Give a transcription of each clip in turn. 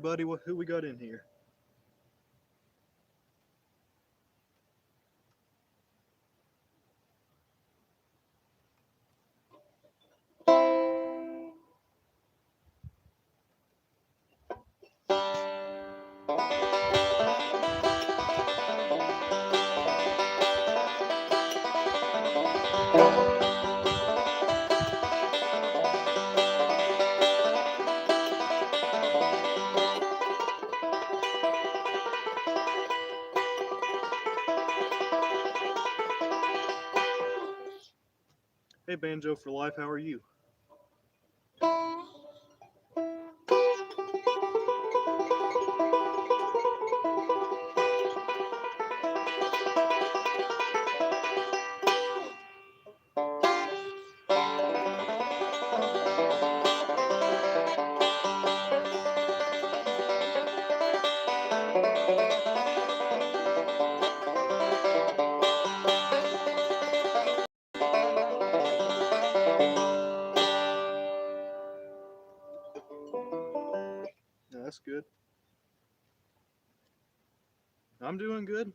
buddy. Who we got in here? Hey, Banjo for Life, how are you? Yeah, that's good. I'm doing good.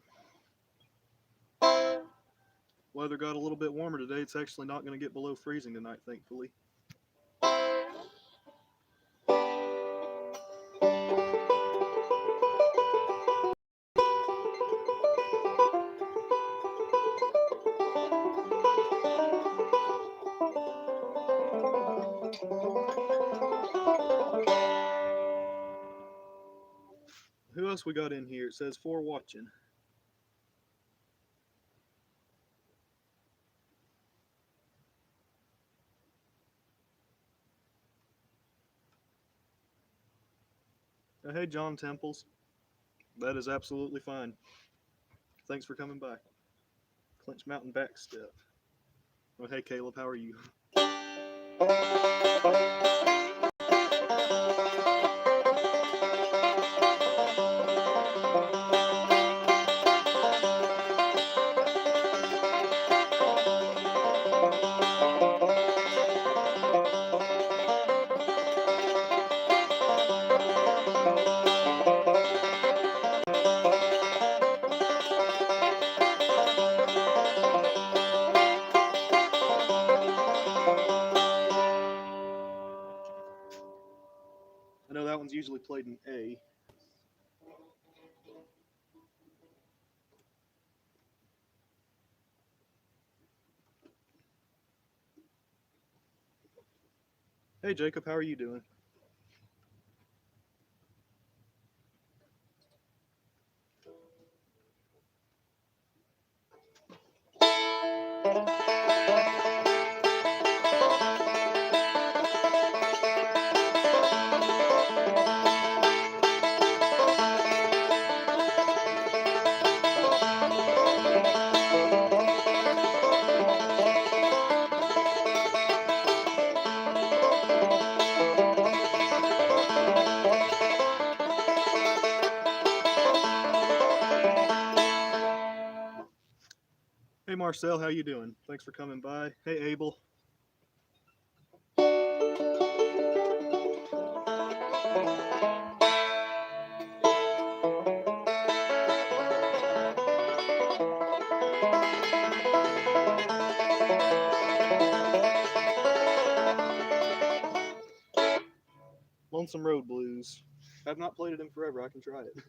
Weather got a little bit warmer today. It's actually not going to get below freezing tonight, thankfully. Who else we got in here? It says for watching. Hey, John Temples. That is absolutely fine. Thanks for coming by. Clinch Mountain Backstep. Oh, hey, Caleb, how are you? I know that one's usually played in A. Hey, Jacob, how are you doing? Hey, Marcel, how you doing? Thanks for coming by. Hey, Abel. Lonesome Road Blues. I've not played it in forever. I can try it.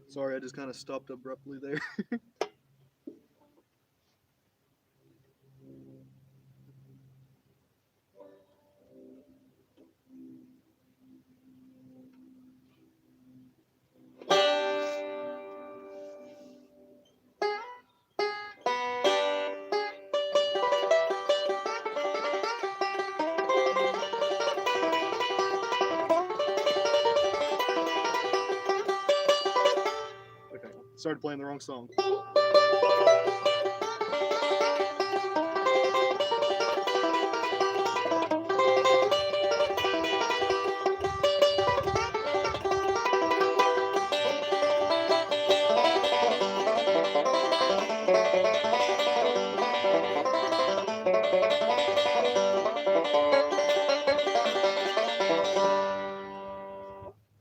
Sorry, I just kind of stopped abruptly there. Okay, started playing the wrong song.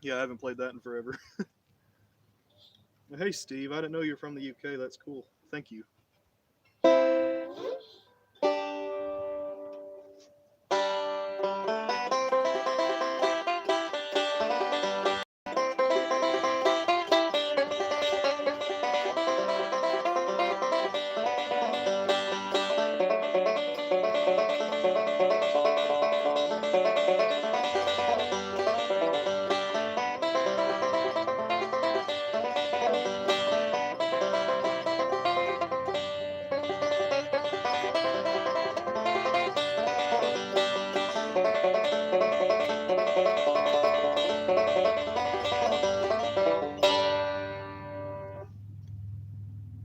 Yeah, I haven't played that in forever. Hey, Steve, I didn't know you're from the UK. That's cool. Thank you.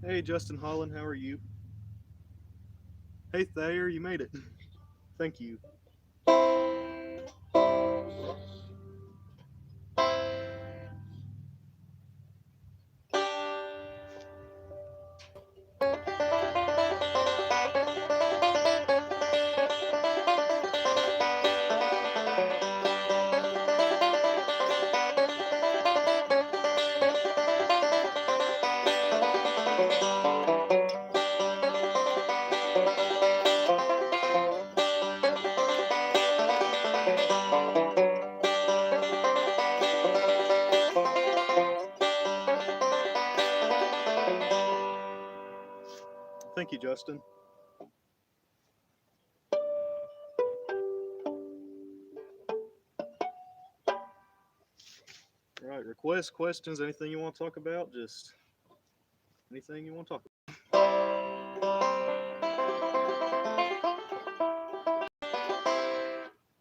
Hey, Justin Holland, how are you? Hey, Thayer, you made it. Thank you. Thank you, Justin. All right, requests, questions, anything you want to talk about? Just anything you want to talk about.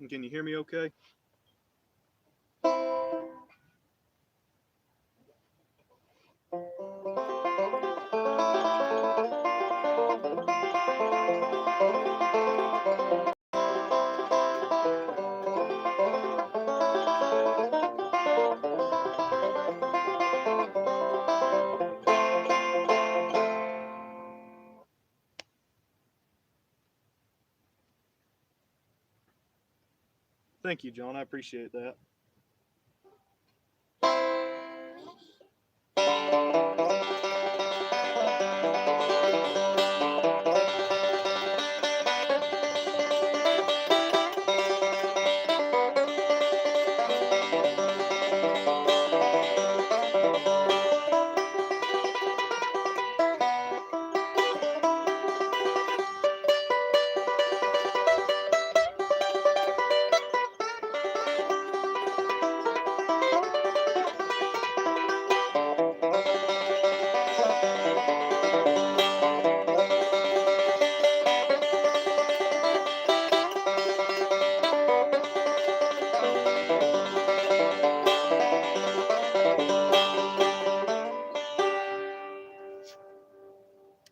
Can you hear me okay? Thank you, John. I appreciate that.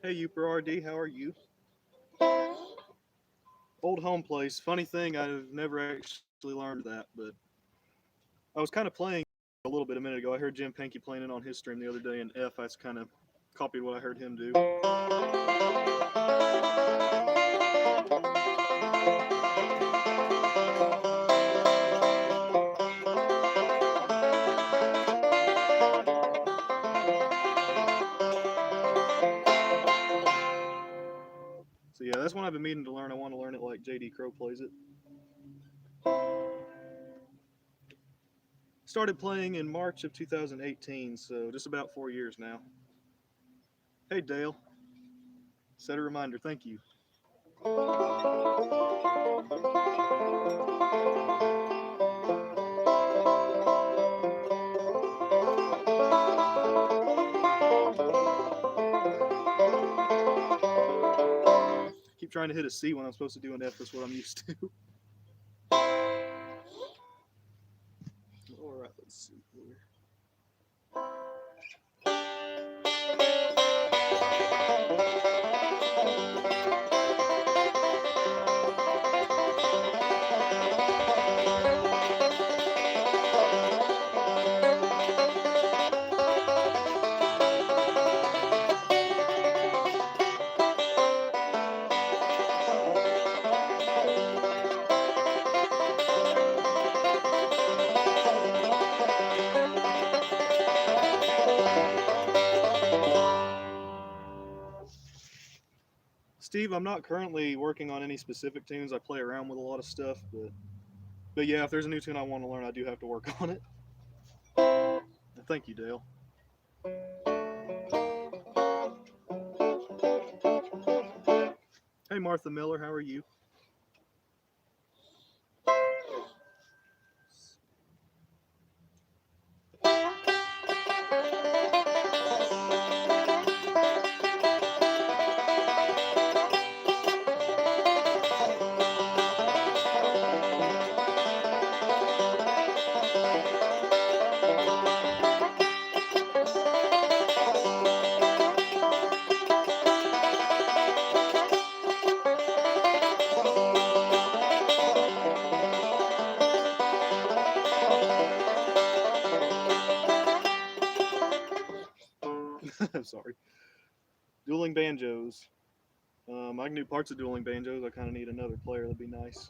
Hey, Uper RD, how are you? Old home place. Funny thing, I've never actually learned that, but I was kind of playing a little bit a minute ago. I heard Jim Pankey playing it on his stream the other day in F. I just kind of copied what I heard him do. So yeah, that's one I've been meaning to learn. I want to learn it like JD Crow plays it. Started playing in March of 2018, so just about 4 years now. Hey, Dale. Set a reminder. Thank you. Keep trying to hit a C when I'm supposed to do an F. That's what I'm used to. All right, let's see here. Steve, I'm not currently working on any specific tunes. I play around with a lot of stuff, but yeah, if there's a new tune I want to learn, I do have to work on it. Thank you, Dale. Hey, Martha Miller, how are you? I'm sorry. Dueling Banjos. I can do parts of Dueling Banjos. I kind of need another player. That'd be nice.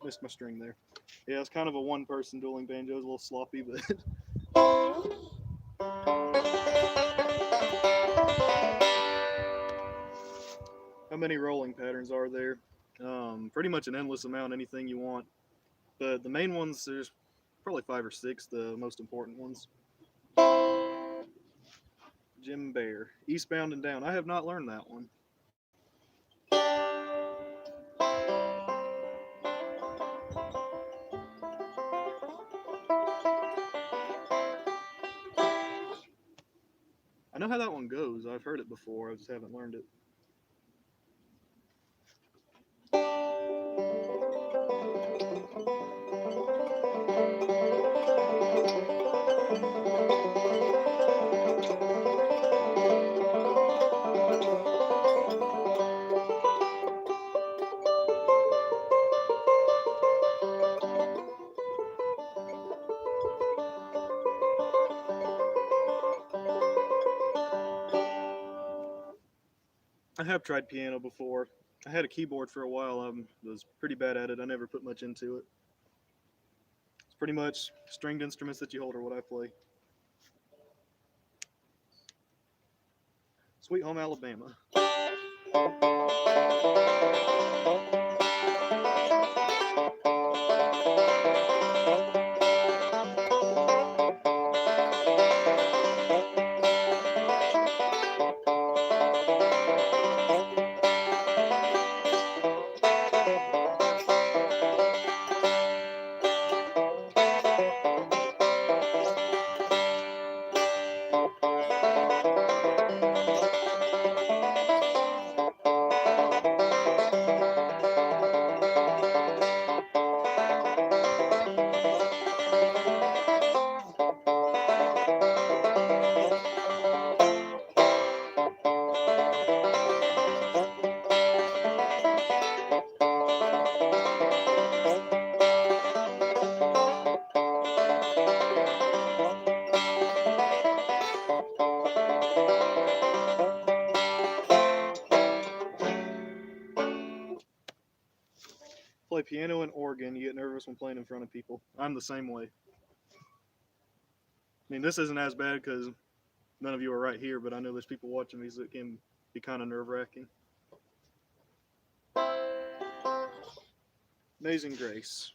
Missed my string there. Yeah, it's kind of a one-person dueling banjo. It's a little sloppy, but how many rolling patterns are there? Pretty much an endless amount. Anything you want. But the main ones, there's probably 5 or 6. The most important ones. Jim Bear, Eastbound and Down. I have not learned that one. I know how that one goes. I've heard it before. I just haven't learned it. I have tried piano before. I had a keyboard for a while. I was pretty bad at it. I never put much into it. It's pretty much stringed instruments that you hold are what I play. Sweet Home Alabama. Play piano and organ. You get nervous when playing in front of people. I'm the same way. I mean, this isn't as bad because none of you are right here, but I know there's people watching me, so it can be kind of nerve-wracking. Amazing Grace.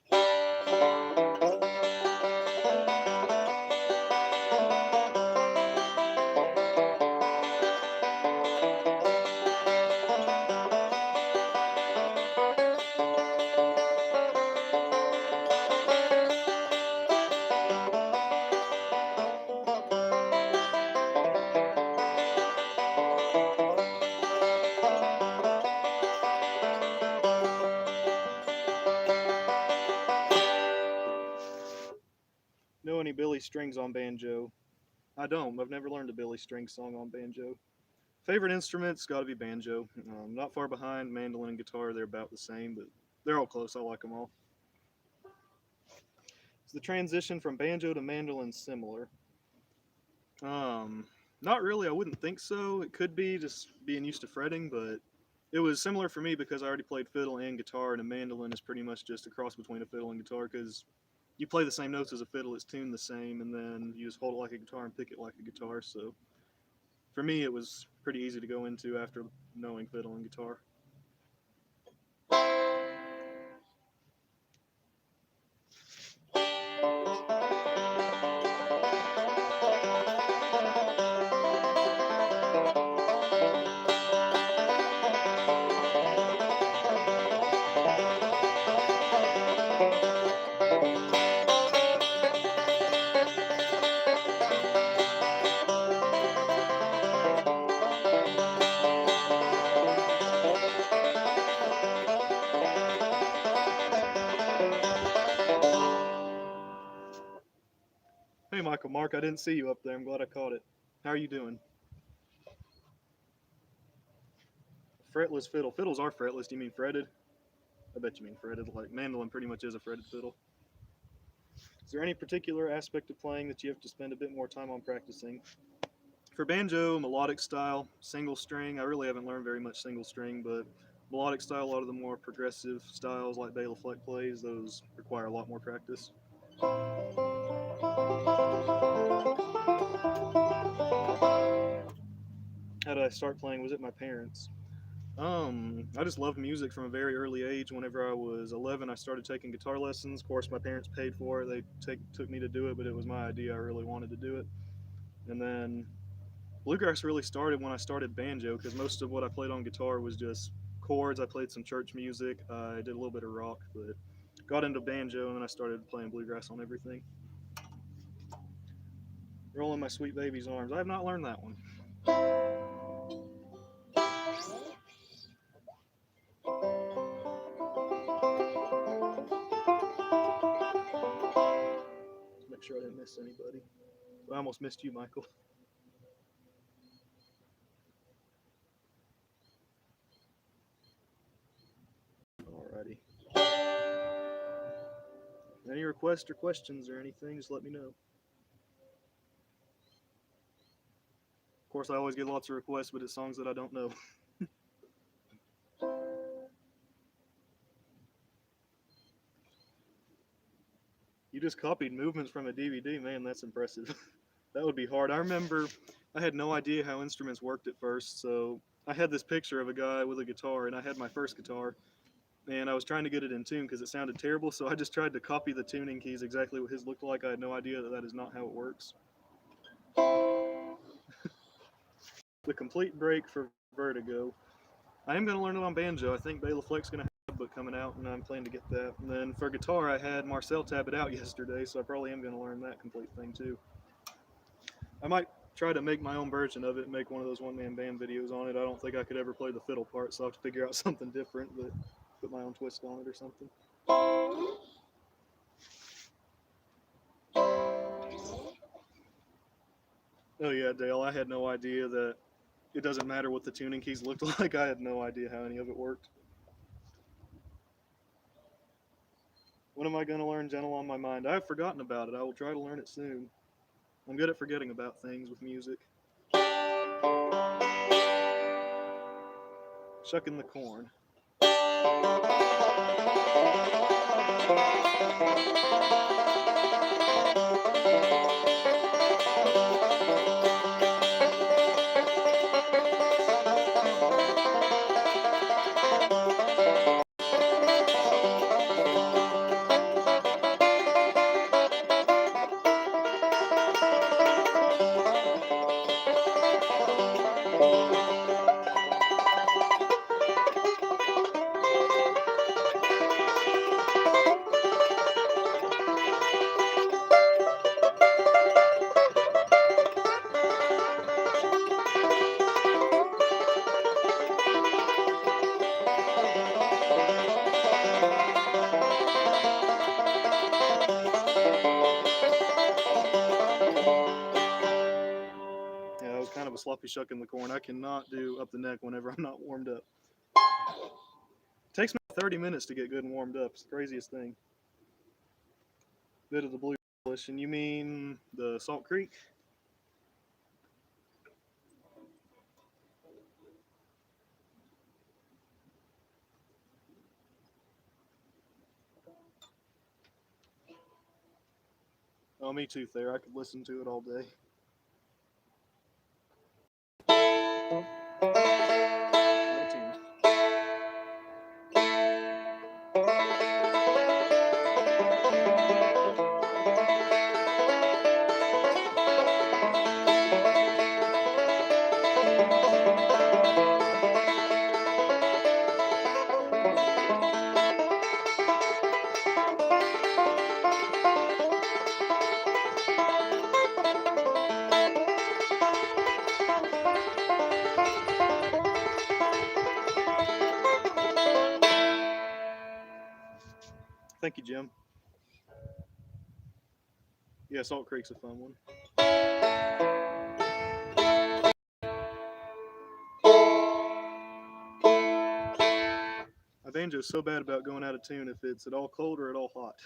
know any Billy Strings on banjo. I don't. I've never learned a Billy Strings song on banjo. Favorite instruments got to be banjo. Not far behind mandolin and guitar. They're about the same, but they're all close. I like them all. Is the transition from banjo to mandolin similar? Um, Not really. I wouldn't think so. It could be just being used to fretting, but it was similar for me because I already played fiddle and guitar, and a mandolin is pretty much just a cross between a fiddle and guitar because you play the same notes as a fiddle, it's tuned the same, and then you just hold it like a guitar and pick it like a guitar. So for me, it was pretty easy to go into after knowing fiddle and guitar. Hey, Michael Mark, I didn't see you up there. I'm glad I caught it. How are you doing? Fretless fiddle. Fiddles are fretless. Do you mean fretted? I bet you mean fretted. Like mandolin pretty much is a fretted fiddle. Is there any particular aspect of playing that you have to spend a bit more time on practicing? For banjo, melodic style, single string. I really haven't learned very much single string, but melodic style, a lot of the more progressive styles like Bela Fleck plays, those require a lot more practice. How did I start playing? Was it my parents? I just loved music from a very early age. Whenever I was 11, I started taking guitar lessons. Of course, my parents paid for it. Took me to do it, but it was my idea. I really wanted to do it. And then bluegrass really started when I started banjo because most of what I played on guitar was just chords. I played some church music. I did a little bit of rock, but got into banjo and then I started playing bluegrass on everything. Rolling my sweet baby's arms. I have not learned that one. Let's make sure I didn't miss anybody. I almost missed you, Michael. Alrighty. Any requests or questions or anything, just let me know. Of course, I always get lots of requests, but it's songs that I don't know. You just copied movements from a DVD, man, that's impressive. That would be hard. I remember I had no idea how instruments worked at first, so I had this picture of a guy with a guitar, and I had my first guitar, and I was trying to get it in tune because it sounded terrible, so I just tried to copy the tuning keys exactly what his looked like. I had no idea that that is not how it works. The complete break for Vertigo. I am going to learn it on banjo. I think Bela Fleck's going to have a book coming out, and I'm planning to get that. And then for guitar, I had Marcel tab it out yesterday, so I probably am going to learn that complete thing too. I might try to make my own version of it and make one of those one-man band videos on it. I don't think I could ever play the fiddle part, so I'll have to figure out something different, but put my own twist on it or something. Oh yeah, Dale, I had no idea that it doesn't matter what the tuning keys looked like. I had no idea how any of it worked. When am I going to learn Gentle on My Mind? I've forgotten about it. I will try to learn it soon. I'm good at forgetting about things with music. Shucking the corn. sloppy shucking the corn. I cannot do up the neck whenever I'm not warmed up. It takes me 30 minutes to get good and warmed up. It's the craziest thing. Bit of the bluegrass, and you mean the Salt Creek? Oh, me too, Thayer. I could listen to it all day. Thank you, Jim. Yeah, Salt Creek's a fun one. My banjo's so bad about going out of tune if it's at all cold or at all hot.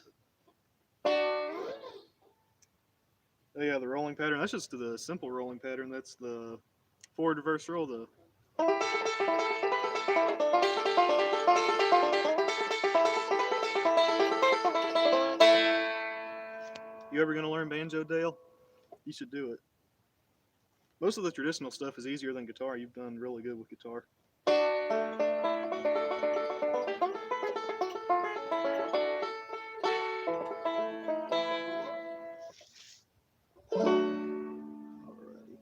Oh yeah, the rolling pattern. That's just the simple rolling pattern. That's the forward reverse roll. The You ever gonna learn banjo, Dale? You should do it. Most of the traditional stuff is easier than guitar. You've done really good with guitar. Alrighty.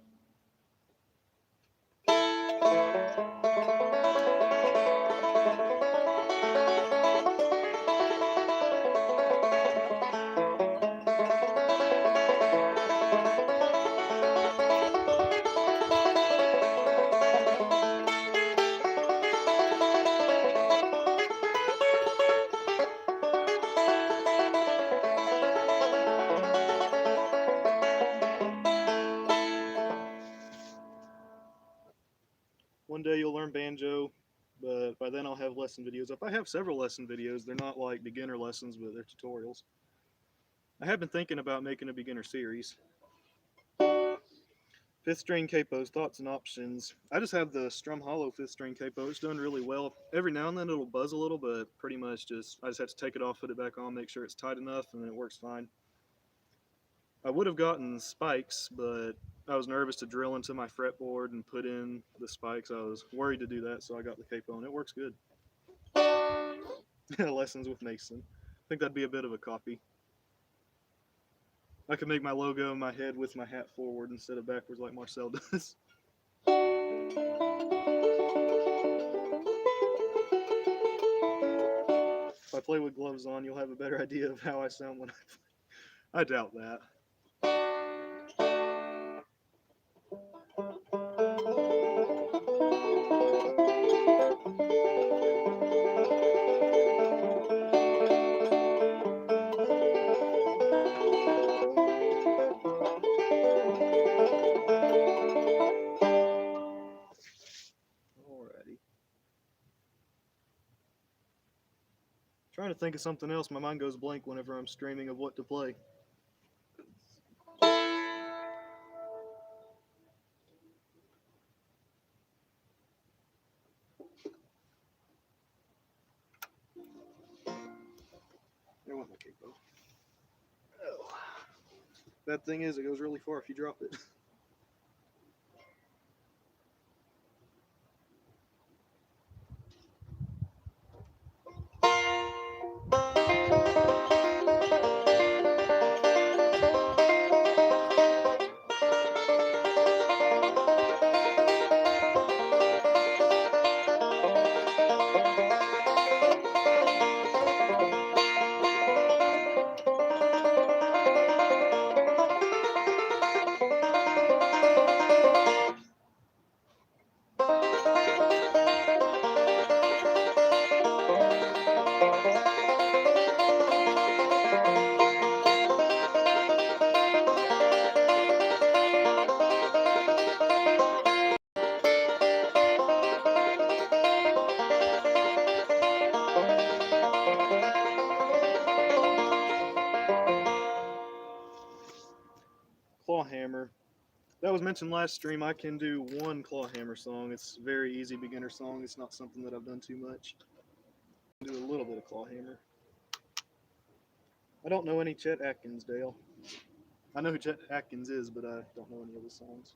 One day you'll learn banjo, but by then I'll have lesson videos up. I have several lesson videos. They're not like beginner lessons, but they're tutorials. I have been thinking about making a beginner series. Fifth string capos, thoughts and options. I just have the strum hollow fifth string capo. It's done really well. Every now and then it'll buzz a little, but pretty much I just have to take it off, put it back on, make sure it's tight enough, and then it works fine. I would have gotten spikes, but I was nervous to drill into my fretboard and put in the spikes. I was worried to do that, so I got the capo, and it works good. Lessons with Mason. I think that'd be a bit of a copy. I could make my logo in my head with my hat forward instead of backwards like Marcel does. If I play with gloves on, you'll have a better idea of how I sound when I play. I doubt that. Trying to think of something else. My mind goes blank whenever I'm streaming of what to play. There went my capo. Oh. Bad thing is, it goes really far if you drop it. claw hammer. That was mentioned last stream. I can do one claw hammer song. It's a very easy beginner song. It's not something that I've done too much. I do a little bit of claw hammer. I don't know any Chet Atkins, Dale. I know who Chet Atkins is, but I don't know any of his songs.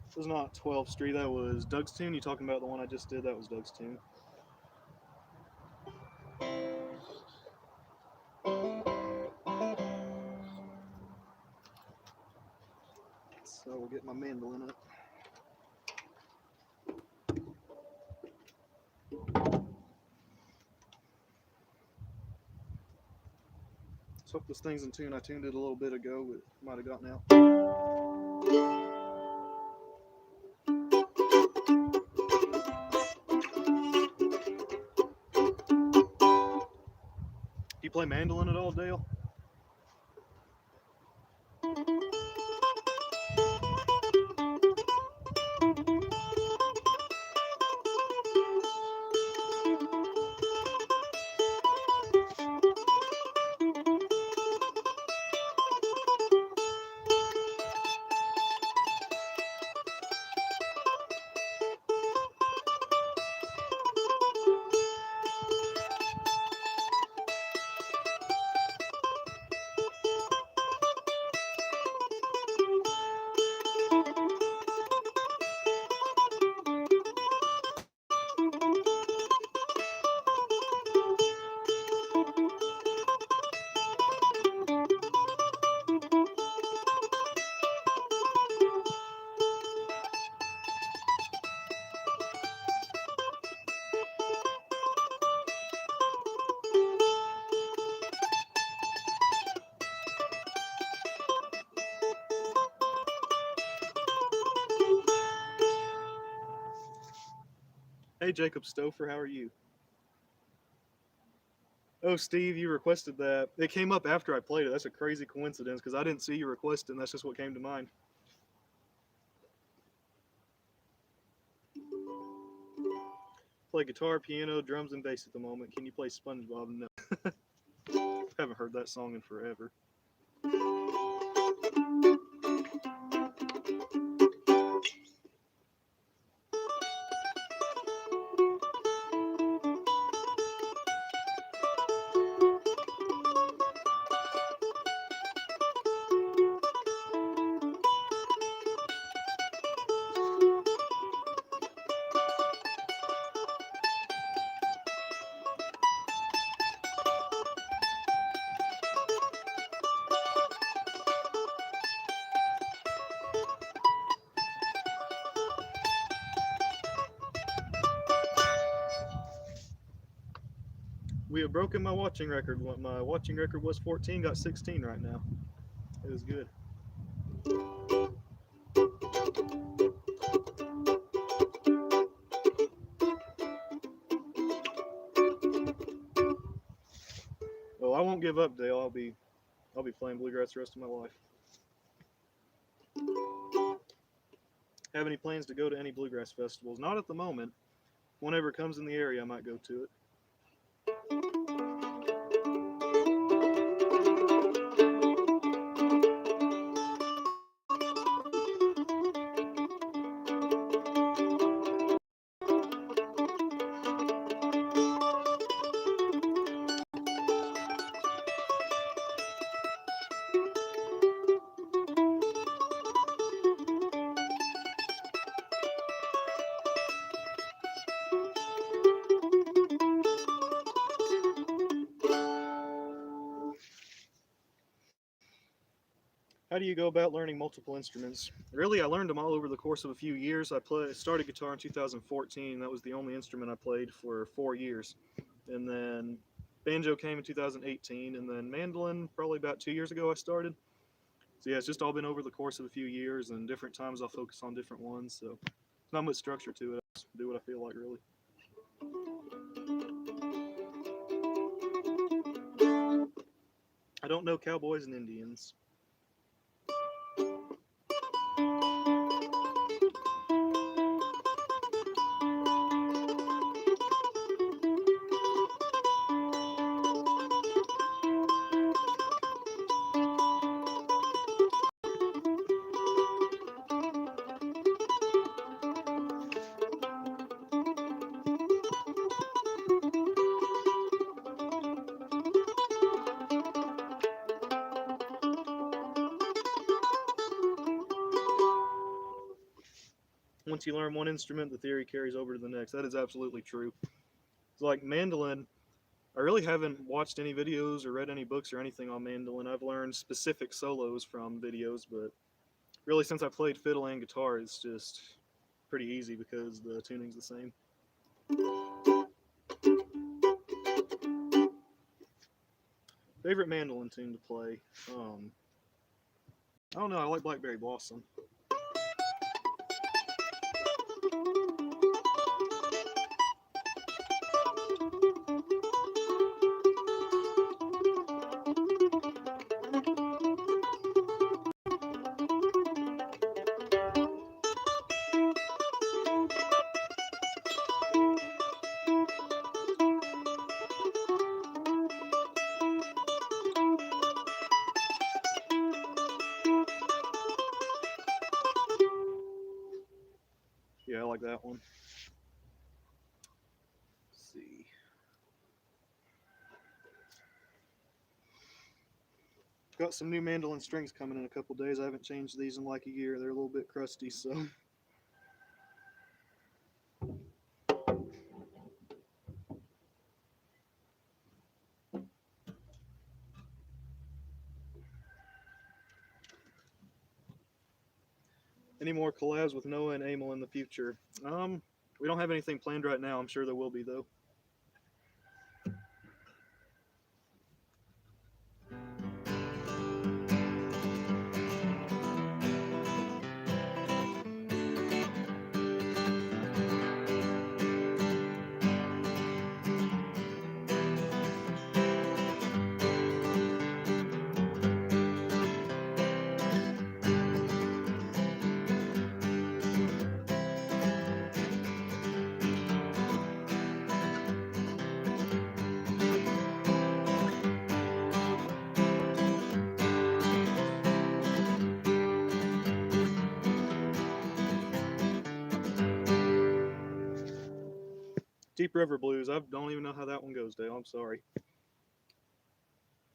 This was not 12th Street. That was Doug's tune. You talking about the one I just did? That was Doug's tune. So we'll get my mandolin up. Let's hope this thing's in tune. I tuned it a little bit ago, but it might have gotten out. Do you play mandolin at all, Dale? Hey, Jacob Stouffer, how are you? Oh, Steve, you requested that. It came up after I played it. That's a crazy coincidence because I didn't see you request it, and that's just what came to mind. Play guitar, piano, drums, and bass at the moment. Can you play SpongeBob? No. Haven't heard that song in forever. We have broken my watching record. My watching record was 14, got 16 right now. It was good. Well, I won't give up, Dale. I'll be playing bluegrass the rest of my life. Have any plans to go to any bluegrass festivals? Not at the moment. Whenever it comes in the area, I might go to it. How do you go about learning multiple instruments? Really, I learned them all over the course of a few years. I started guitar in 2014. That was the only instrument I played for 4 years. And then banjo came in 2018. And then mandolin, probably about 2 years ago, I started. So yeah, it's just all been over the course of a few years, and different times I'll focus on different ones. So not much structure to it. I just do what I feel like, really. I don't know cowboys and Indians. Once you learn one instrument, the theory carries over to the next. That is absolutely true. It's like mandolin. I really haven't watched any videos or read any books or anything on mandolin. I've learned specific solos from videos, but really since I played fiddle and guitar, it's just pretty easy because the tuning's the same. Favorite mandolin tune to play? I don't know. I like Blackberry Blossom. Yeah, I like that one. Let's see. Got some new mandolin strings coming in a couple days. I haven't changed these in like a year. They're a little bit crusty, so. Any more collabs with Noah and Emil in the future? We don't have anything planned right now. I'm sure there will be though. Deep River Blues. I don't even know how that one goes, Dale. I'm sorry.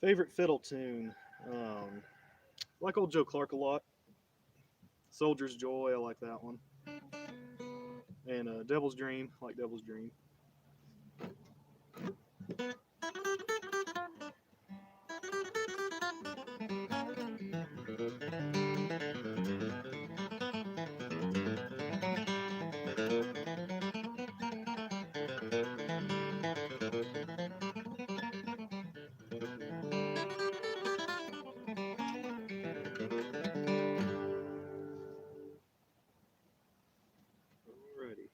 Favorite fiddle tune? I like old Joe Clark a lot. Soldier's Joy. I like that one. And Devil's Dream. I like Devil's Dream. Alrighty.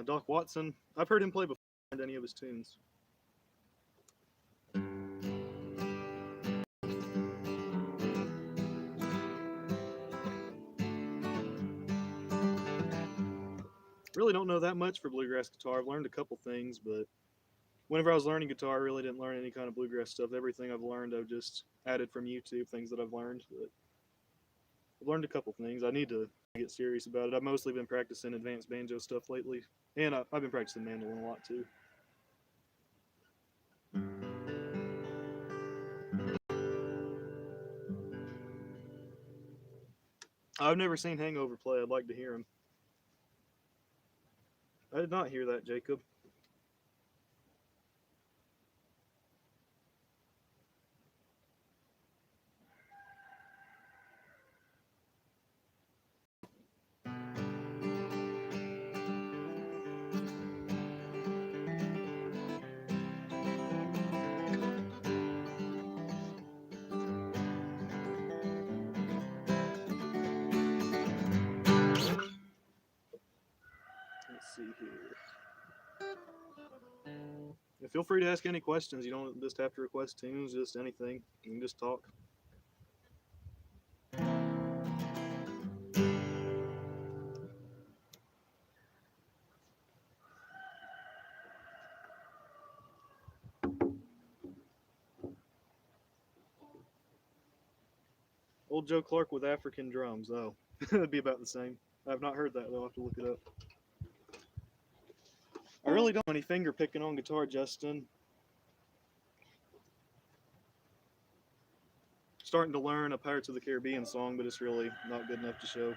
Doc Watson. I've heard him play before any of his tunes. Really don't know that much for bluegrass guitar. I've learned a couple things, but whenever I was learning guitar, I really didn't learn any kind of bluegrass stuff. Everything I've learned, I've just added from YouTube, things that I've learned. But I've learned a couple things. I need to get serious about it. I've mostly been practicing advanced banjo stuff lately, and I've been practicing mandolin a lot too. I've never seen Hangover play. I'd like to hear him. I did not hear that, Jacob. here. Yeah, feel free to ask any questions. You don't just have to request tunes, just anything. You can just talk. Old Joe Clark with African drums. Oh, it'd be about the same. I've not heard that though. I'll have to look it up. I really don't have any finger picking on guitar, Justin. Starting to learn a Pirates of the Caribbean song, but it's really not good enough to show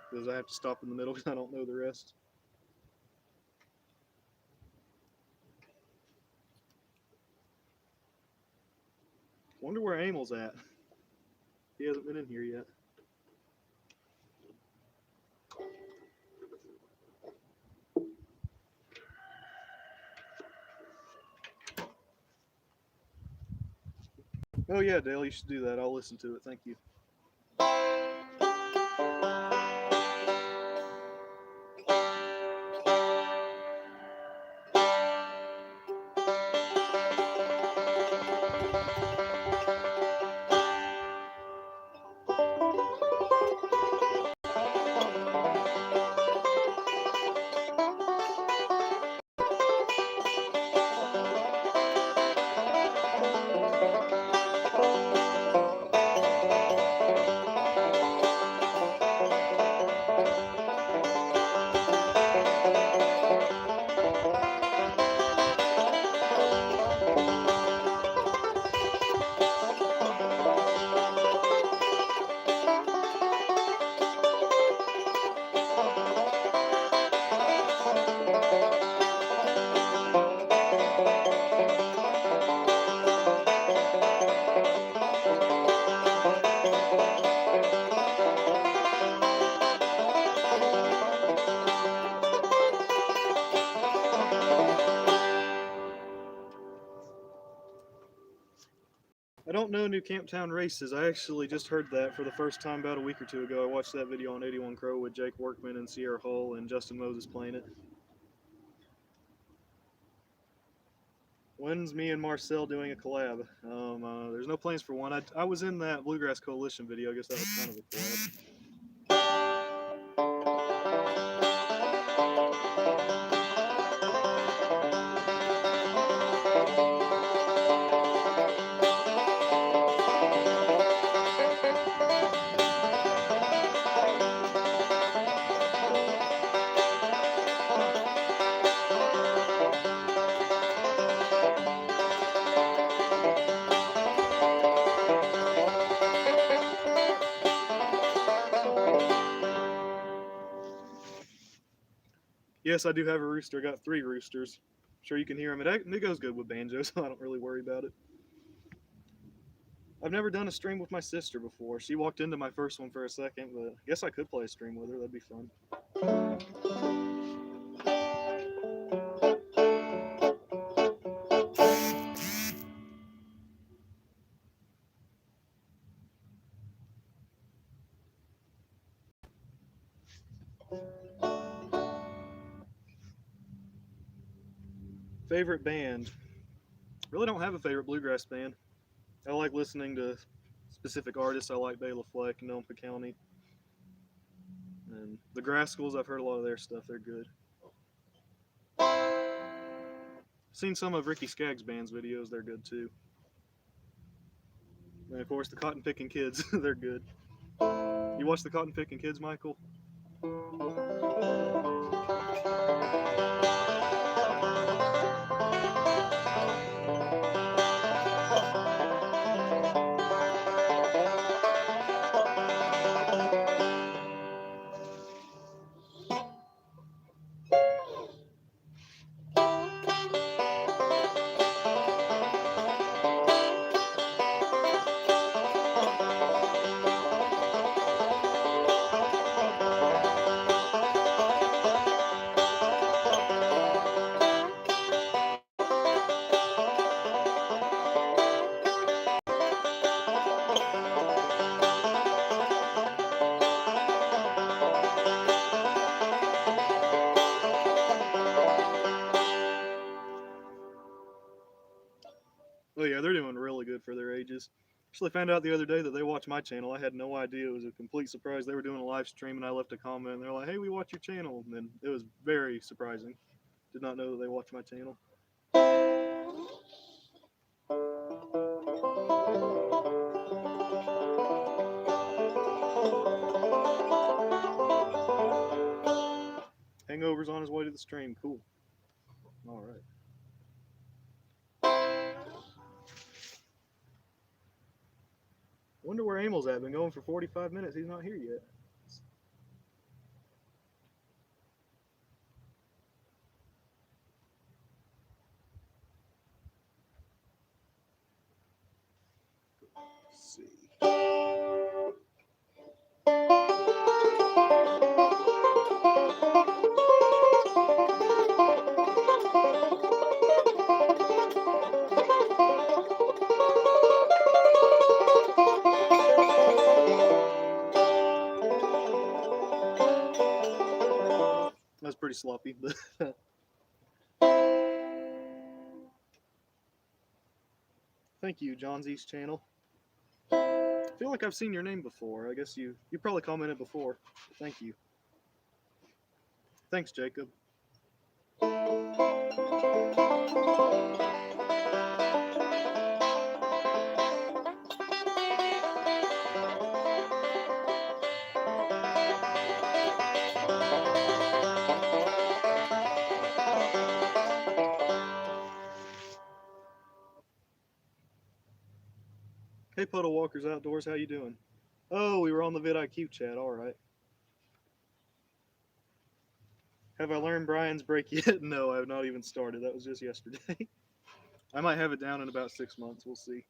because I have to stop in the middle because I don't know the rest. Wonder where Amel's at. He hasn't been in here yet. Oh yeah, Dale, you should do that. I'll listen to it. Thank you. I don't know New Camptown Races. I actually just heard that for the first time about a week or two ago. I watched that video on 81 Crow with Jake Workman and Sierra Hull and Justin Moses playing it. When's me and Marcel doing a collab? There's no plans for one. I was in that Bluegrass Coalition video. I guess that was kind of a collab. Yes, I do have a rooster. I got 3 roosters. I'm sure you can hear him. It goes good with Banjo, so I don't really worry about it. I've never done a stream with my sister before. She walked into my first one for a second, but I guess I could play a stream with her. That'd be fun. Favorite band? Really don't have a favorite bluegrass band. I like listening to specific artists. I like Bela Fleck and Nompa County. And the Grascals, I've heard a lot of their stuff. They're good. Seen some of Ricky Skaggs' band's videos. They're good too. And of course, the Cotton Picking Kids. They're good. You watch the Cotton Picking Kids, Michael? Yeah, they're doing really good for their ages. Actually, found out the other day that they watch my channel. I had no idea. It was a complete surprise. They were doing a live stream, and I left a comment, and they're like, "Hey, we watch your channel." And then it was very surprising. Did not know that they watch my channel. Hangover's on his way to the stream. Cool. All right. Wonder where Emil's at. Been going for 45 minutes. He's not here yet. Let's see. That's pretty sloppy, but thank you, John Z's channel. I feel like I've seen your name before. I guess you probably commented before. Thank you. Thanks, Jacob. Hey, Puddle Walkers Outdoors, how you doing? Oh, we were on the vidIQ chat. All right. Have I learned Brian's break yet? No, I have not even started. That was just yesterday. I might have it down in about 6 months. We'll see.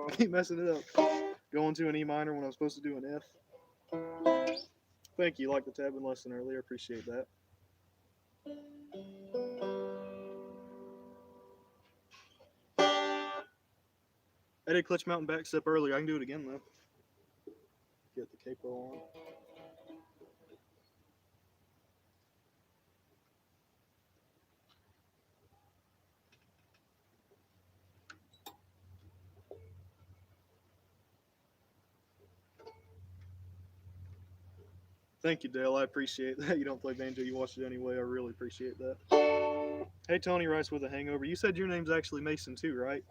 I keep messing it up. Going to an E minor when I'm supposed to do an F. Thank you. Like the tabbing lesson earlier. Appreciate that. I did clutch mountain back step earlier. I can do it again though. Get the capo on. Thank you, Dale. I appreciate that. You don't play banjo, you watch it anyway. I really appreciate that. Hey, Tony Rice with a hangover. You said your name's actually Mason too, right?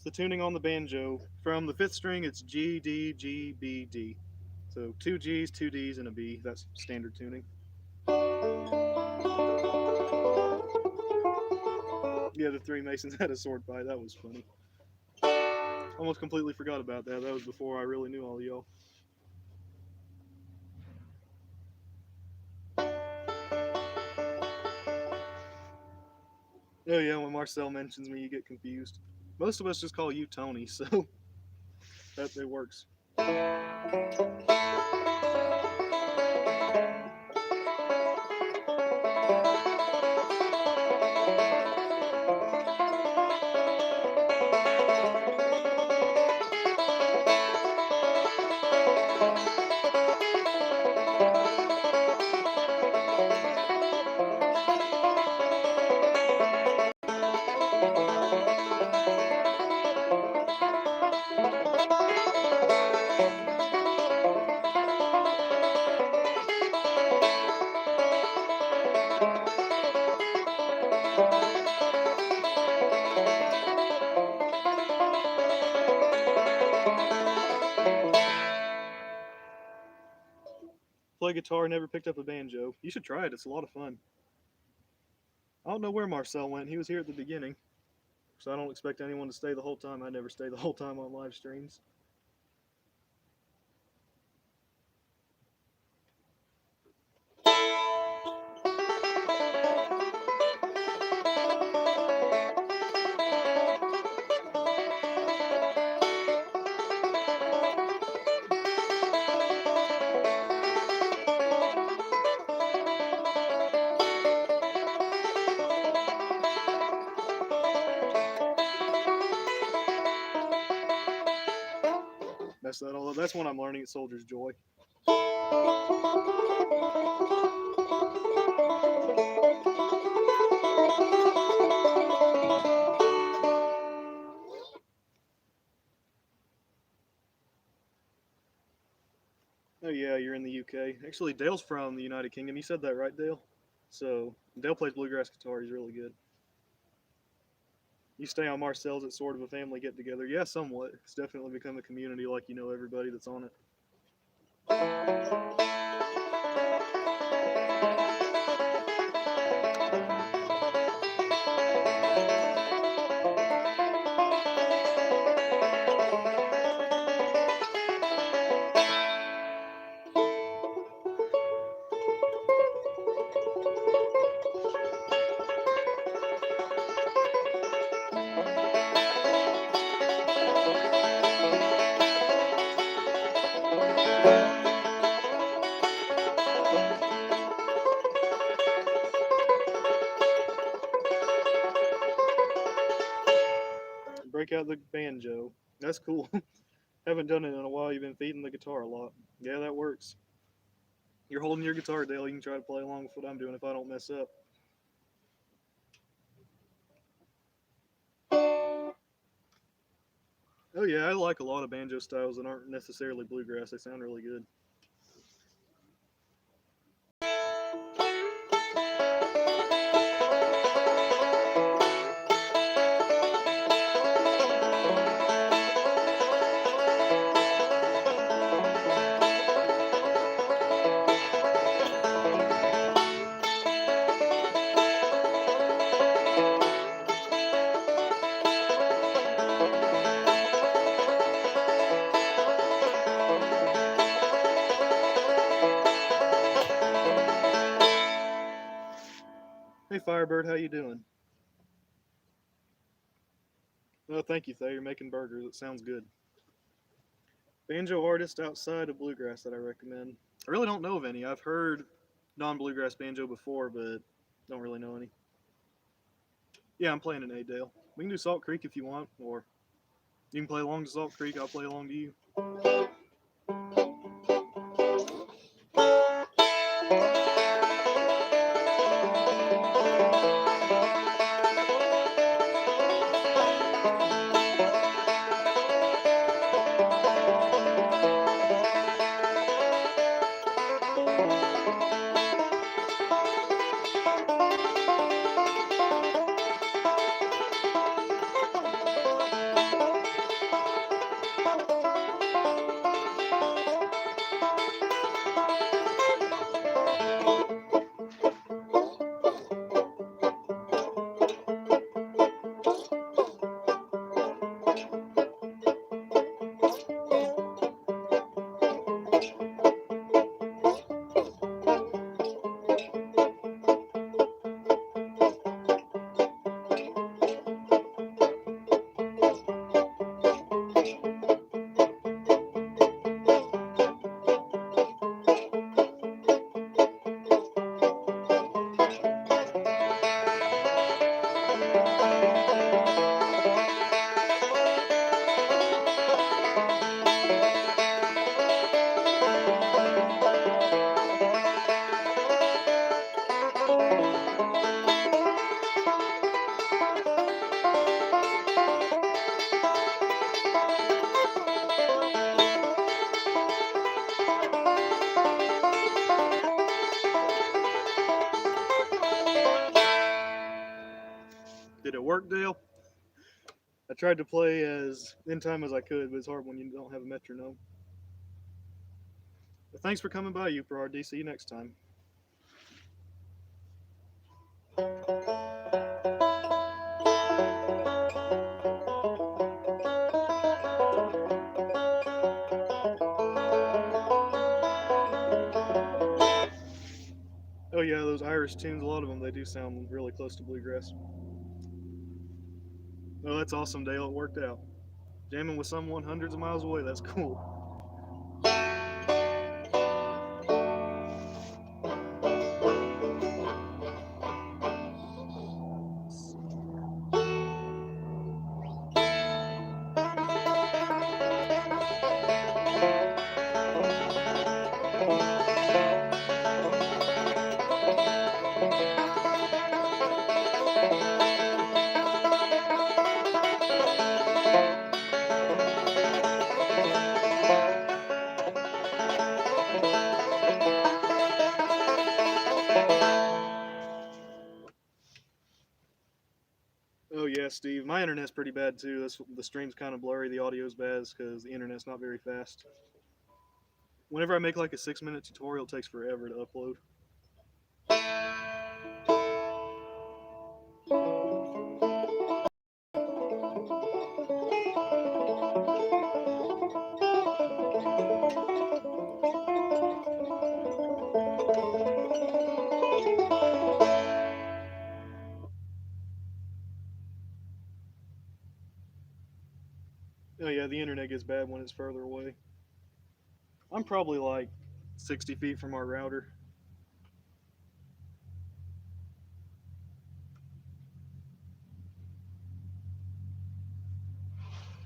The tuning on the banjo. From the 5th string, it's G, D, G, B, D. So 2 Gs, 2 Ds, and a B. That's standard tuning. Yeah, the 3 Masons had a sword fight. That was funny. Almost completely forgot about that. That was before I really knew all y'all. Oh yeah, when Marcel mentions me, you get confused. Most of us just call you Tony, so that it works. play guitar, never picked up a banjo. You should try it. It's a lot of fun. I don't know where Marcel went. He was here at the beginning, so I don't expect anyone to stay the whole time. I never stay the whole time on live streams. That's that all. That's what I'm learning at Soldier's Joy. Oh yeah, you're in the UK. Actually, Dale's from the United Kingdom. You said that right, Dale? So Dale plays bluegrass guitar. He's really good. You stay on Marcel's. It's sort of a family get together. Yeah, somewhat. It's definitely become a community. Like you know everybody that's on it. Break out the banjo. That's cool. Haven't done it in a while. You've been feeding the guitar a lot. Yeah, that works. You're holding your guitar, Dale. You can try to play along with what I'm doing if I don't mess up. Oh yeah, I like a lot of banjo styles that aren't necessarily bluegrass. They sound really good. Hey Firebird, how you doing? Oh, thank you, Thay. You're making burgers. It sounds good. Banjo artist outside of bluegrass that I recommend. I really don't know of any. I've heard non-bluegrass banjo before, but don't really know any. Yeah, I'm playing an A Dale. We can do Salt Creek if you want, or you can play along to Salt Creek. I'll play along to you. Did it work, Dale? I tried to play as in time as I could, but it's hard when you don't have a metronome. Thanks for coming by, UPRD. See you next time. Oh yeah, those Irish tunes, a lot of them, they do sound really close to bluegrass. Oh, that's awesome, Dale. It worked out. Jamming with someone hundreds of miles away, that's cool. Oh yeah, Steve. My internet's pretty bad too. The stream's kind of blurry. The audio's bad because the internet's not very fast. Whenever I make like a 6 minute tutorial, it takes forever to upload. Oh yeah, the internet gets bad when it's further away. I'm probably like 60 feet from our router.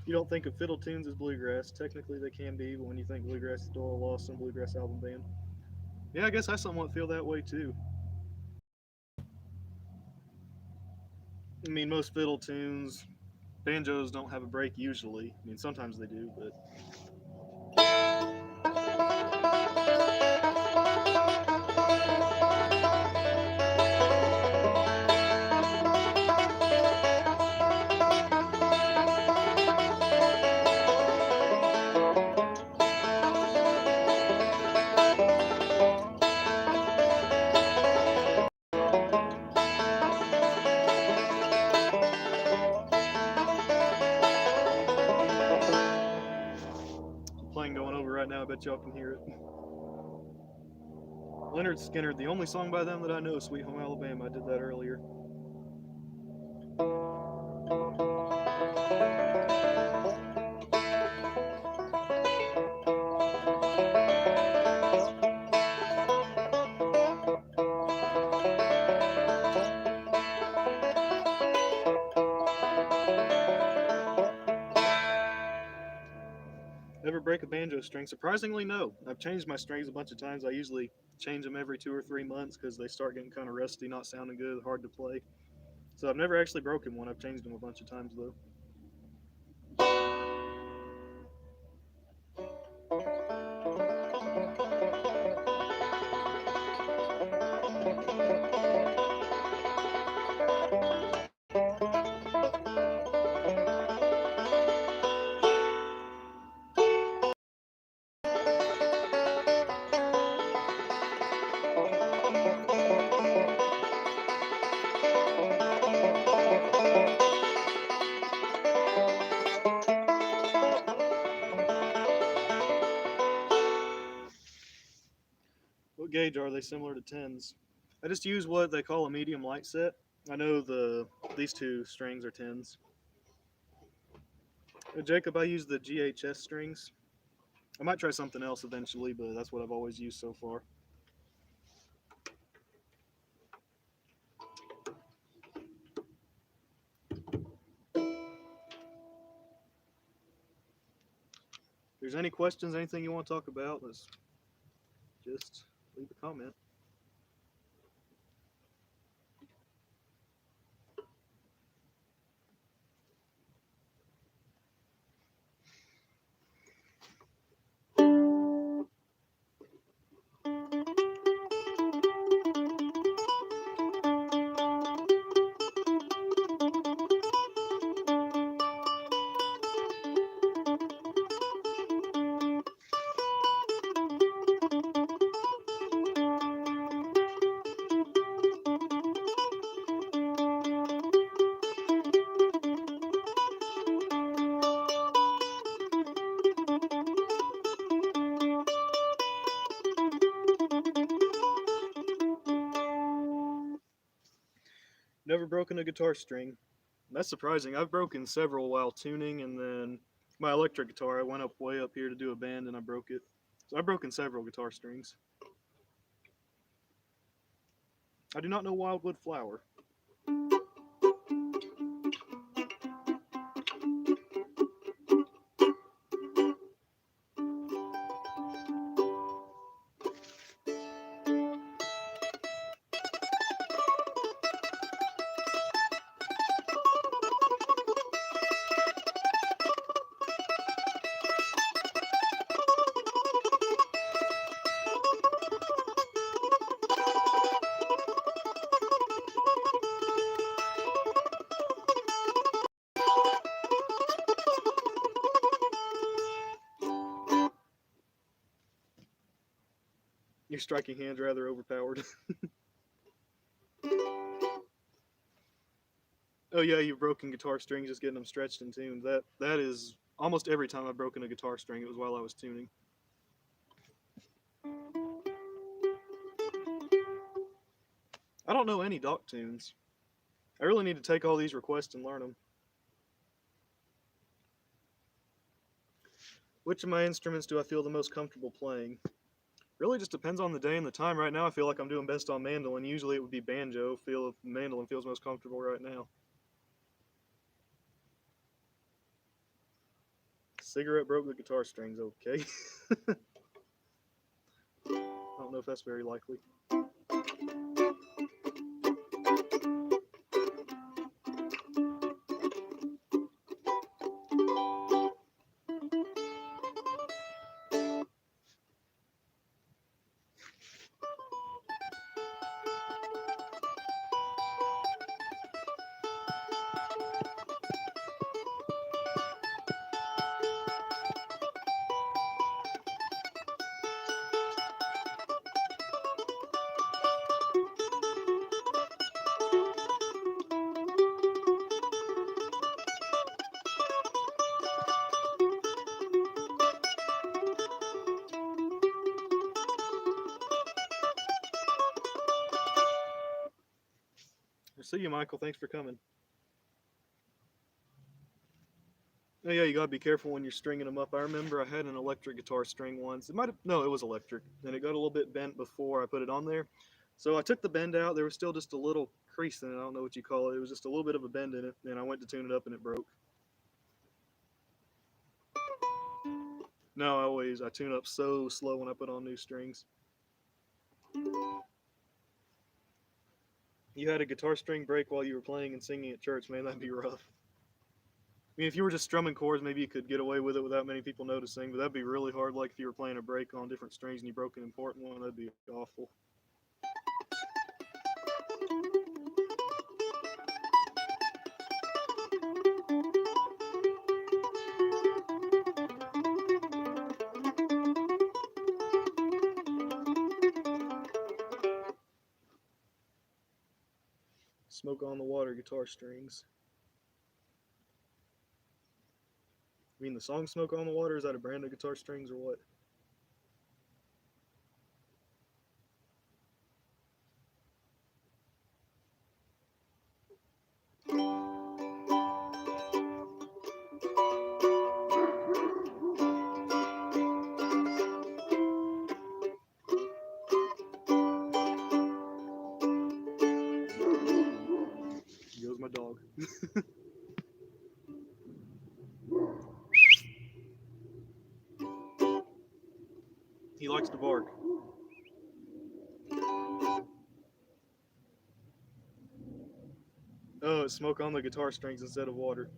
You don't think of fiddle tunes as bluegrass. Technically, they can be, but when you think bluegrass, it's Doyle Lawson Bluegrass Album Band. Yeah, I guess I somewhat feel that way too. I mean, most fiddle tunes, banjos don't have a break usually. I mean, sometimes they do, but playing going over right now. I bet y'all can hear it. Leonard Skinner, the only song by them that I know is Sweet Home Alabama. I did that earlier. Ever break a banjo string? Surprisingly, no. I've changed my strings a bunch of times. I usually change them every 2 or 3 months because they start getting kind of rusty, not sounding good, hard to play. So I've never actually broken one. I've changed them a bunch of times though. What gauge are they? Similar to tens? I just use what they call a medium light set. I know these two strings are tens. Jacob, I use the GHS strings. I might try something else eventually, but that's what I've always used so far. If there's any questions, anything you want to talk about, let's just leave a comment. never broken a guitar string. That's surprising. I've broken several while tuning, and then my electric guitar, I went up way up here to do a bend and I broke it. So I've broken several guitar strings. I do not know Wildwood Flower. Your striking hand's rather overpowered. Oh yeah, you've broken guitar strings just getting them stretched and tuned. That is almost every time I've broken a guitar string, it was while I was tuning. I don't know any dock tunes. I really need to take all these requests and learn them. Which of my instruments do I feel the most comfortable playing? Really just depends on the day and the time. Right now, I feel like I'm doing best on mandolin. Usually it would be banjo. Feel mandolin feels most comfortable right now. Cigarette broke the guitar strings. Okay. I don't know if that's very likely. See you, Michael. Thanks for coming. Oh yeah, you gotta be careful when you're stringing them up. I remember I had an electric guitar string once. It might have no, it was electric, and it got a little bit bent before I put it on there. So I took the bend out. There was still just a little crease in it. I don't know what you call it. It was just a little bit of a bend in it, and I went to tune it up, and it broke. No, I tune up so slow when I put on new strings. You had a guitar string break while you were playing and singing at church, man. That'd be rough. I mean, if you were just strumming chords, maybe you could get away with it without many people noticing, but that'd be really hard. Like if you were playing a break on different strings and you broke an important one, that'd be awful. Smoke on the Water guitar strings. I mean, the song Smoke on the Water, is that a brand of guitar strings or what? Here goes my dog. He likes to bark. Oh, it's smoke on the guitar strings instead of water.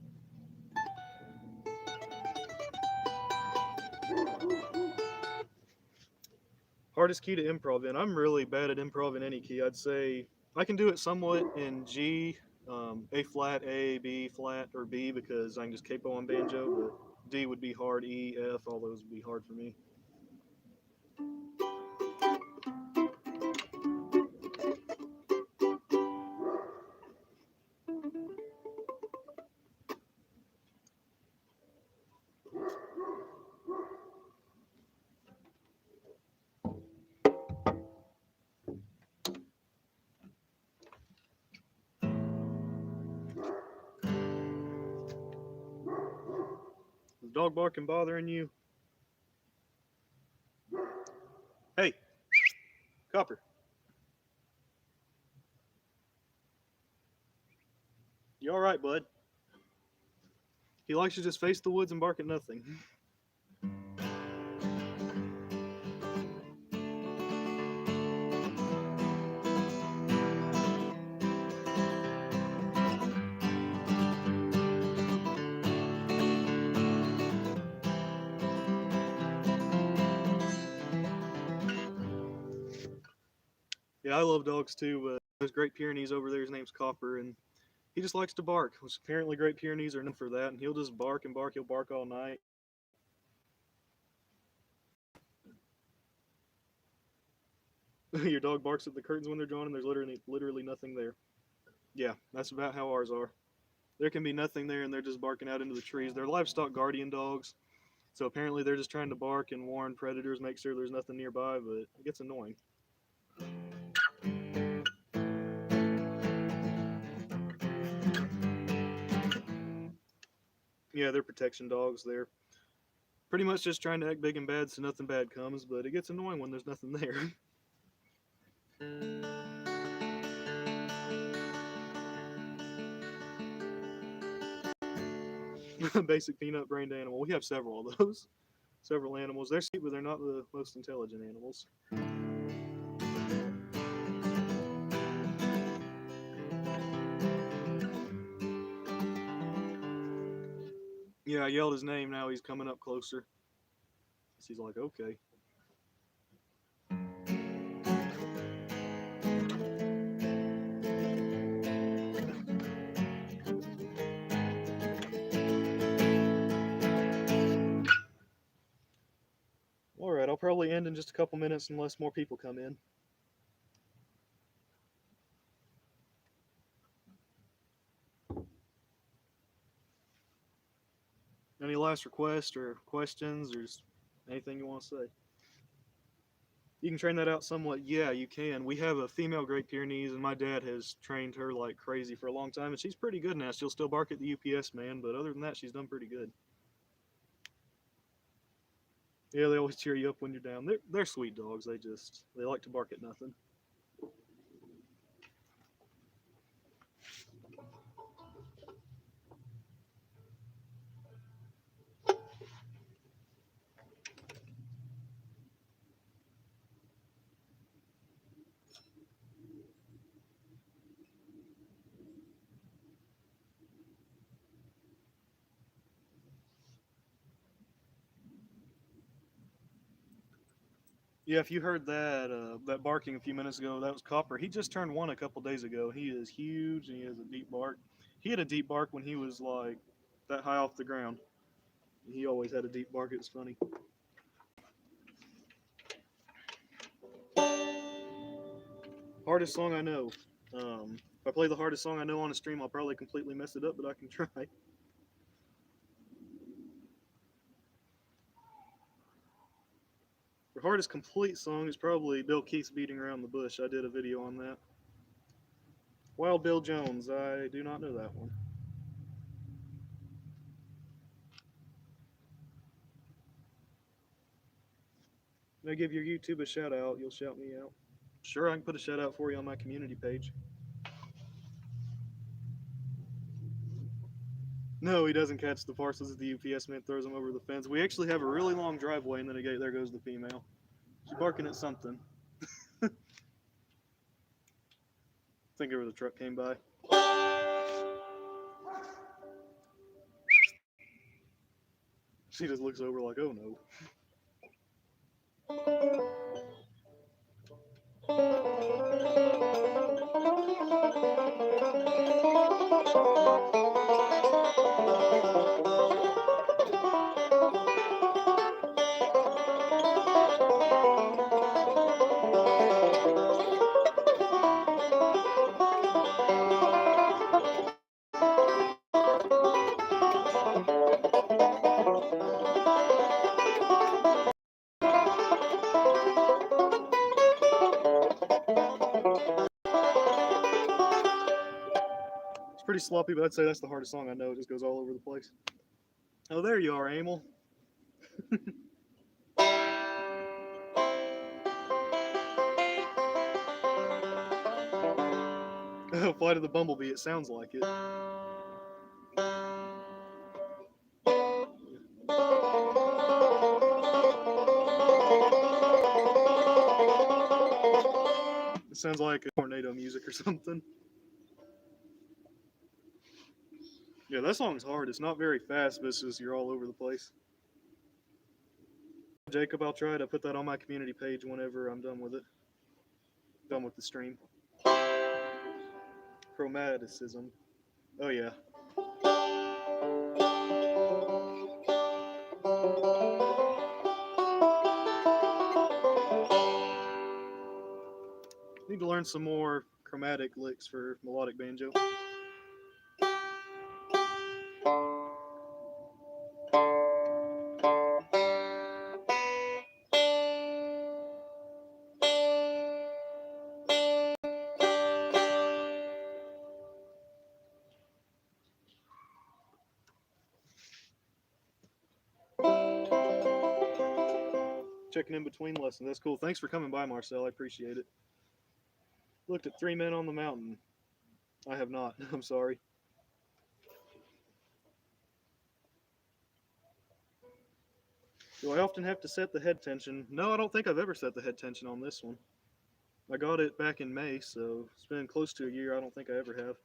Hardest key to improv in. I'm really bad at improv in any key. I'd say I can do it somewhat in G, A flat, A, B flat, or B because I can just capo on banjo, but D would be hard, E, F, all those would be hard for me. the dog barking bothering you? Hey, Copper. You all right, bud? He likes to just face the woods and bark at nothing. Yeah, I love dogs too, but there's Great Pyrenees over there. His name's Copper, and he just likes to bark, which apparently Great Pyrenees are known for that, and he'll just bark and bark. He'll bark all night. Your dog barks at the curtains when they're drawn, and there's literally nothing there. Yeah, that's about how ours are. There can be nothing there, and they're just barking out into the trees. They're livestock guardian dogs, so apparently they're just trying to bark and warn predators, make sure there's nothing nearby, but it gets annoying. Yeah, they're protection dogs. They're pretty much just trying to act big and bad so nothing bad comes, but it gets annoying when there's nothing there. Basic peanut brained animal. We have several of those. Several animals. They're sweet, but they're not the most intelligent animals. Yeah, I yelled his name. Now he's coming up closer. He's like, okay. All right, I'll probably end in just a couple minutes unless more people come in. Any last requests or questions or anything you want to say? You can train that out somewhat. Yeah, you can. We have a female Great Pyrenees, and my dad has trained her like crazy for a long time, and she's pretty good now. She'll still bark at the UPS man, but other than that, she's done pretty good. Yeah, they always cheer you up when you're down. They're sweet dogs. They like to bark at nothing. Yeah, if you heard that barking a few minutes ago, that was Copper. He just turned one a couple days ago. He is huge and he has a deep bark. He had a deep bark when he was like that high off the ground. He always had a deep bark. It's funny. Hardest song I know. If I play the hardest song I know on a stream, I'll probably completely mess it up, but I can try. The hardest complete song is probably Bill Keith's Beating Around the Bush. I did a video on that. Wild Bill Jones. I do not know that one. When I give your YouTube a shout out, you'll shout me out. Sure, I can put a shout out for you on my community page. No, he doesn't catch the parcels that the UPS man throws them over the fence. We actually have a really long driveway, and then again, there goes the female. She's barking at something. I think the truck came by. She just looks over like, oh no. It's pretty sloppy, but I'd say that's the hardest song I know. It just goes all over the place. Oh, there you are, Emil. Flight of the Bumblebee, it sounds like it. It sounds like a tornado music or something. Yeah, that song's hard. It's not very fast, but it's just you're all over the place. Jacob, I'll try to put that on my community page whenever I'm done with it. Done with the stream. Chromaticism. Oh, yeah. Need to learn some more chromatic licks for melodic banjo. Checking in between lessons. That's cool. Thanks for coming by, Marcel. I appreciate it. Looked at 3 Men on the Mountain. I have not. I'm sorry. Do I often have to set the head tension? No, I don't think I've ever set the head tension on this one. I got it back in May, so it's been close to a year. I don't think I ever have.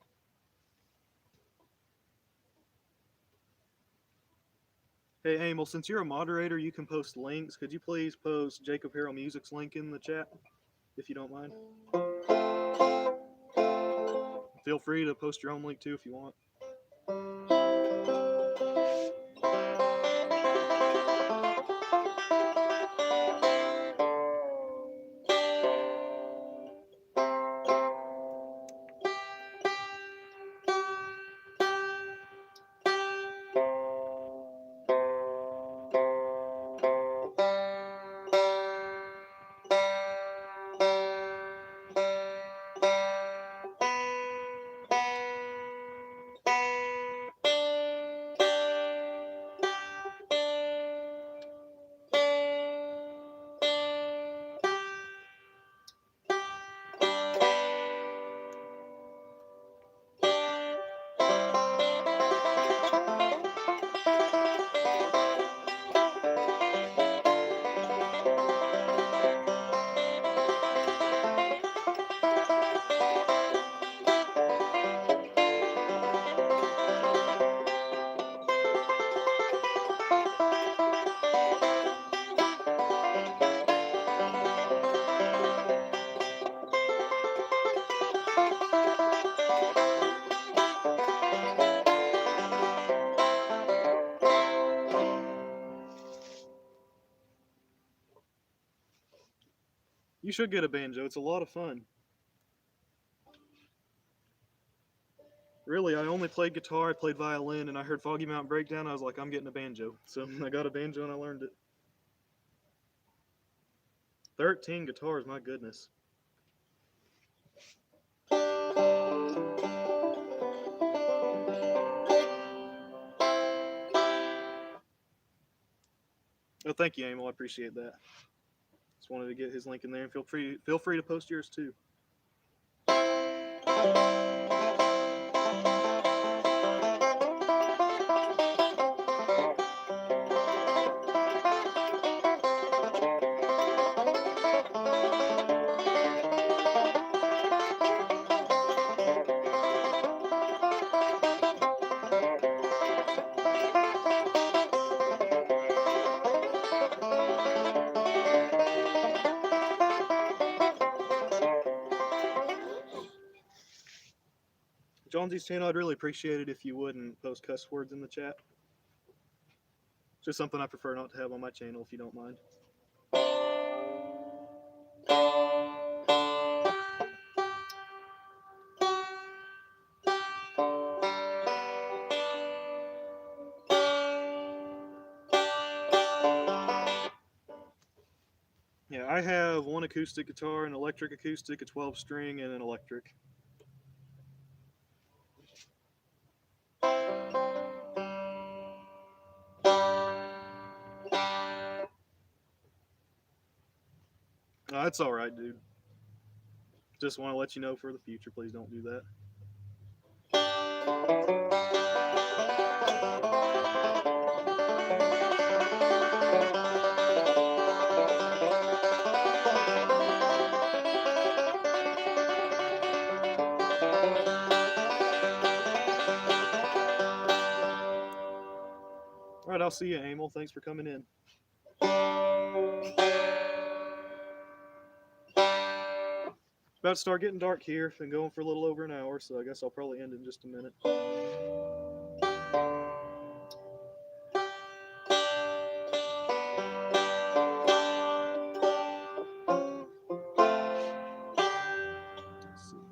Hey, Emil, since you're a moderator, you can post links. Could you please post Jacob Harrell Music's link in the chat, if you don't mind? Feel free to post your own link, too, if you want. You should get a banjo. It's a lot of fun. Really, I only played guitar, I played violin, and I heard Foggy Mountain Breakdown. I was like, I'm getting a banjo. So I got a banjo and I learned it. 13 guitars, my goodness. Oh, thank you, Emil. I appreciate that. Just wanted to get his link in there, and feel free to post yours too. Jonesy's channel, I'd really appreciate it if you wouldn't post cuss words in the chat. It's just something I prefer not to have on my channel, if you don't mind. Yeah, I have one acoustic guitar, an electric acoustic, a 12-string, and an electric. No, that's all right, dude. Just want to let you know for the future, please don't do that. All right, I'll see you, Emil. Thanks for coming in. It's about to start getting dark here. Been going for a little over an hour, so I guess I'll probably end in just a minute. Let's see here.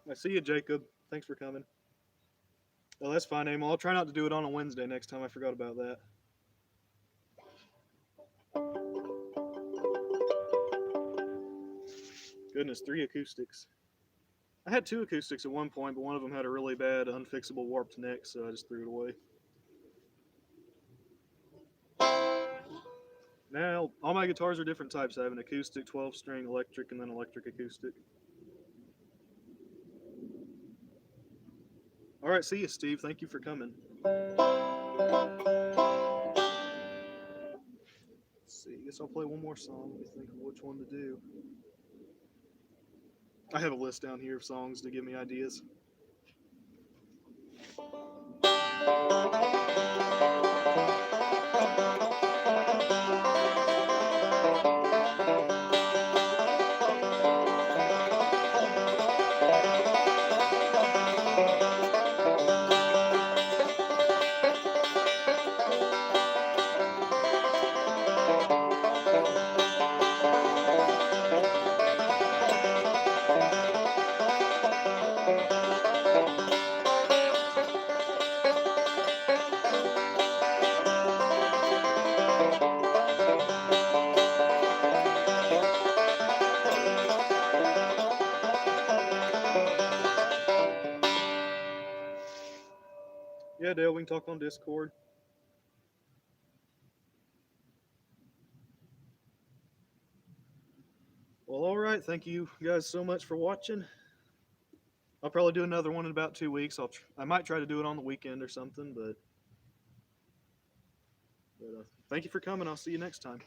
I see you, Jacob. Thanks for coming. Oh, that's fine, Emil. I'll try not to do it on a Wednesday next time. I forgot about that. Goodness, 3 acoustics. I had 2 acoustics at one point, but one of them had a really bad, unfixable warped neck, so I just threw it away. Now, all my guitars are different types. I have an acoustic, 12-string, electric, and then electric acoustic. All right, see you, Steve. Thank you for coming. Let's see, I guess I'll play one more song. Let me think of which one to do. I have a list down here of songs to give me ideas. Yeah, Dale, we can talk on Discord. Well, all right. Thank you guys so much for watching. I'll probably do another one in about 2 weeks. I might try to do it on the weekend or something, but thank you for coming. I'll see you next time.